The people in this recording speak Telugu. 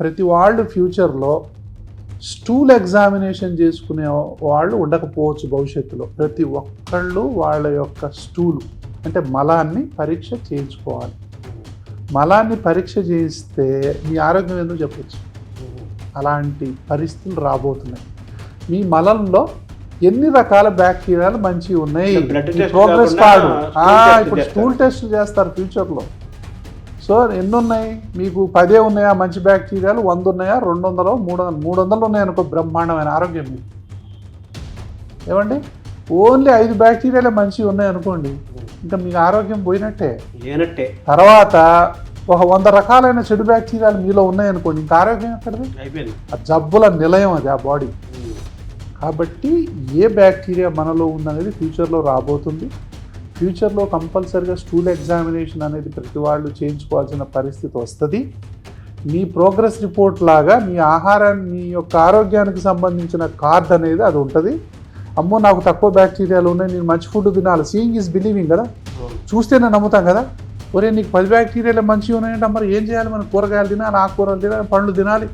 ప్రతి వాళ్ళు ఫ్యూచర్లో స్టూల్ ఎగ్జామినేషన్ చేసుకునే వాళ్ళు ఉండకపోవచ్చు భవిష్యత్తులో. ప్రతి ఒక్కళ్ళు వాళ్ళ యొక్క స్టూలు అంటే మలాన్ని పరీక్ష చేయించుకోవాలి. మలాన్ని పరీక్ష చేయిస్తే మీ ఆరోగ్యం ఏందో చెప్పచ్చు. అలాంటి పరిస్థితులు రాబోతున్నాయి. మీ మలంలో ఎన్ని రకాల బ్యాక్టీరియాలు మంచివి ఉన్నాయి, ప్రోగ్రెస్ కార్డు. ఇప్పుడు స్టూల్ టెస్ట్ చేస్తారు ఫ్యూచర్లో. సో ఎన్ని ఉన్నాయి మీకు? 10 ఉన్నాయా మంచి బ్యాక్టీరియాలు? 100 ఉన్నాయా? 200, 300 ఉన్నాయనుకో, బ్రహ్మాండమైన ఆరోగ్యం మీకు. ఏమండి, ఓన్లీ 5 బ్యాక్టీరియాలే మంచివి ఉన్నాయనుకోండి, ఇంకా మీకు ఆరోగ్యం పోయినట్టే. తర్వాత ఒక 100 రకాలైన చెడు బ్యాక్టీరియాలు మీలో ఉన్నాయనుకోండి, ఇంకా ఆరోగ్యం ఎక్కడిది? ఆ జబ్బుల నిలయం అది, ఆ బాడీ. కాబట్టి ఏ బ్యాక్టీరియా మనలో ఉందనేది ఫ్యూచర్లో రాబోతుంది. ఫ్యూచర్లో కంపల్సరీగా స్టూల్ ఎగ్జామినేషన్ అనేది ప్రతి వాళ్ళు చేయించుకోవాల్సిన పరిస్థితి వస్తుంది. మీ ప్రోగ్రెస్ రిపోర్ట్ లాగా మీ యొక్క ఆరోగ్యానికి సంబంధించిన కార్డ్ అనేది అది ఉంటుంది. అమ్మో నాకు తక్కువ బ్యాక్టీరియాలు ఉన్నాయి, నేను మంచి ఫుడ్ తినాలి. సీయింగ్ ఈజ్ బిలీవింగ్ కదా, చూస్తేనే నమ్ముతాం కదా. ఒరే నీకు 10 బ్యాక్టీరియాలు మంచిగా ఉన్నాయంటే మరి ఏం చేయాలి? మనం కూరగాయలు తినాలి, ఆకుకూరలు తినాలి, పండ్లు తినాలి.